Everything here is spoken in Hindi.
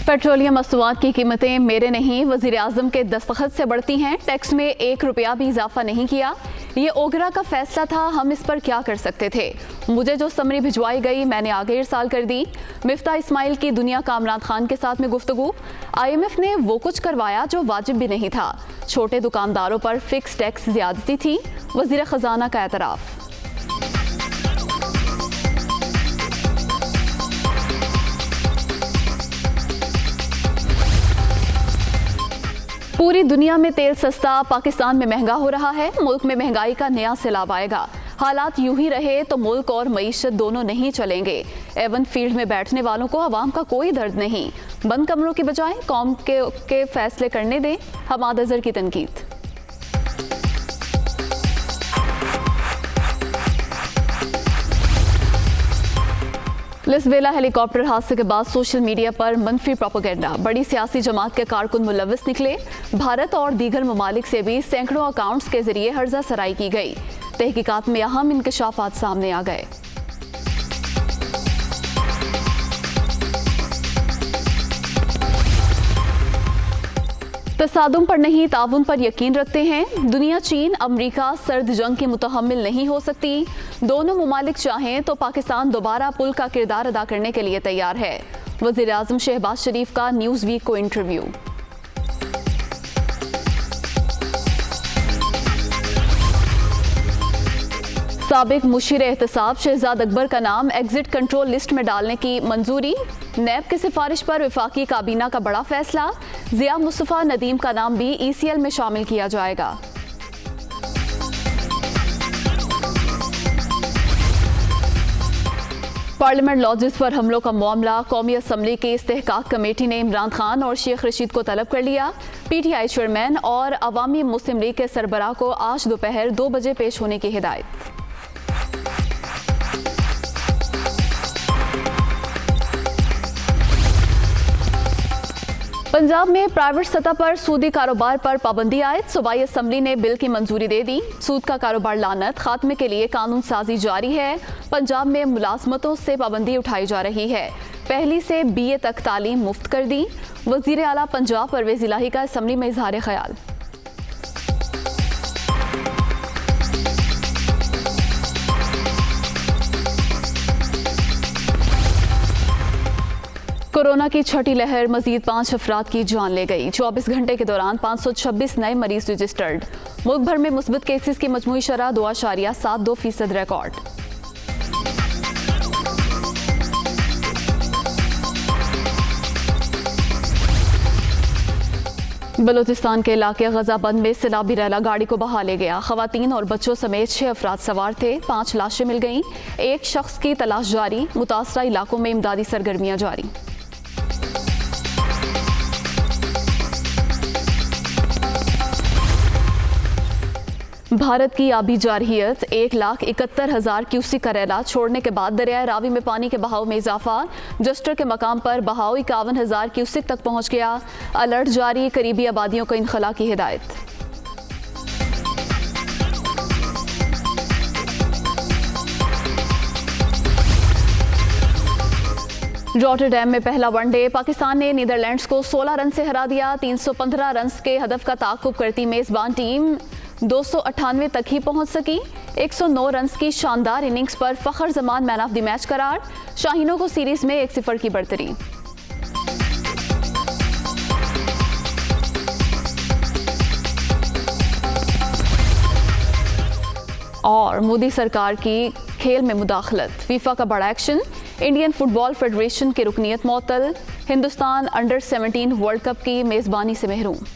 पेट्रोलियम मसनूआत की कीमतें मेरे नहीं वज़ीर आज़म के दस्तखत से बढ़ती हैं। टैक्स में 1 रुपया भी इजाफा नहीं किया। ये ओगरा का फैसला था, हम इस पर क्या कर सकते थे। मुझे जो समरी भिजवाई गई मैंने आगे इरसाल कर दी। मिफ्ता इस्माइल की दुनिया का इमरान खान के साथ में गुफ्तगू। IMF ने वो कुछ करवाया जो वाजिब भी नहीं था। छोटे दुकानदारों पर फिक्स टैक्स ज्यादती थी। वज़ीर ख़जाना का एतराफ़। पूरी दुनिया में तेल सस्ता, पाकिस्तान में महंगा हो रहा है। मुल्क में महंगाई का नया सैलाब आएगा। हालात यूं ही रहे तो मुल्क और मईशत दोनों नहीं चलेंगे। एवन फील्ड में बैठने वालों को अवाम का कोई दर्द नहीं। बंद कमरों की बजाय कौम के फैसले करने दें। हमाद अजहर की तनकीद। लिस्वेला हेलीकॉप्टर हादसे के बाद सोशल मीडिया पर मनफी प्रोपेगेंडा। बड़ी सियासी जमात के कारकुन मुलव्वस निकले। भारत और दीगर ममालिक से भी सैकड़ों अकाउंट्स के जरिए हर्जा सराई की गई। तहकीकात में अहम इंकशाफात सामने आ गए। तसादुम पर नहीं ताउन पर यकीन रखते हैं। दुनिया चीन अमरीका सर्द जंग की मुतहम्मिल नहीं हो सकती। दोनों मुमालिक चाहें तो पाकिस्तान दोबारा पुल का किरदार अदा करने के लिए तैयार है। वज़ीर आज़म शहबाज शरीफ का न्यूज़ वीक को इंटरव्यू। साबिक मुशीर एहतसाब शहजाद अकबर का नाम एग्जिट कंट्रोल लिस्ट में डालने की मंजूरी। नैब की सिफारिश पर वफाकी काबीना का बड़ा फैसला। जिया मुस्तफा नदीम का नाम भी ECL में शामिल किया जाएगा। पार्लियामेंट लॉजेस पर हमलों का मामला। कौमी असम्बली की इस्तेहकाक कमेटी ने इमरान खान और शेख रशीद को तलब कर लिया। PTI चेयरमैन और अवामी मुस्लिम लीग के सरबराह को आज दोपहर 2 बजे पेश होने की हिदायत। पंजाब में प्राइवेट सतह पर सूदी कारोबार पर पाबंदी आयद। सूबाई असम्बली ने बिल की मंजूरी दे दी। सूद का कारोबार लानत खात्मे के लिए कानून साजी जारी है। पंजाब में मुलाजमतों से पाबंदी उठाई जा रही है। पहली से BA तक तालीम मुफ्त कर दी। वजीर आला पंजाब परवेज इलाही का असम्बली में इजहार ख्याल। कोरोना की छठी लहर मजीद 5 अफराद की जान ले गई। 24 घंटे के दौरान 526 नए मरीज रजिस्टर्ड। मुल्क भर में मुस्बत केसेस की मजमूई शरह 2.72% रिकॉर्ड। बलूचिस्तान के इलाके गजाबंद में सैलाबी रैला गाड़ी को बहा ले गया। खवातीन और बच्चों समेत 6 अफराद सवार थे। 5 लाशें मिल गईं। एक शख्स की तलाश जारी। मुतासरा इलाकों में इमदादी सरगर्मियां जारी। भारत की आबी जारहियत 1,71,000 क्यूसिक का रैला छोड़ने के बाद दरियाए रावी में पानी के बहाव में इजाफा। जस्टर के मकाम पर बहाव 51,000 क्यूसिक तक पहुंच गया। अलर्ट जारी। करीबी आबादियों को इनखला की हिदायत। रॉटरडैम में पहला वनडे। पाकिस्तान ने नीदरलैंड्स को 16 रन से हरा दिया। 315 रन के हदफ का ताक़ुब करती मेजबान टीम 298 तक ही पहुंच सकी। 109 रन की शानदार इनिंग्स पर Fakhar Zaman man of the match करार। शाहीनों को सीरीज में 1-0 की बढ़तरी। और मोदी सरकार की खेल में मुदाखलत। फीफा का बड़ा एक्शन। इंडियन फुटबॉल फेडरेशन की रुकनीत मुअत्तल। हिंदुस्तान अंडर 17 वर्ल्ड कप की मेजबानी से महरूम।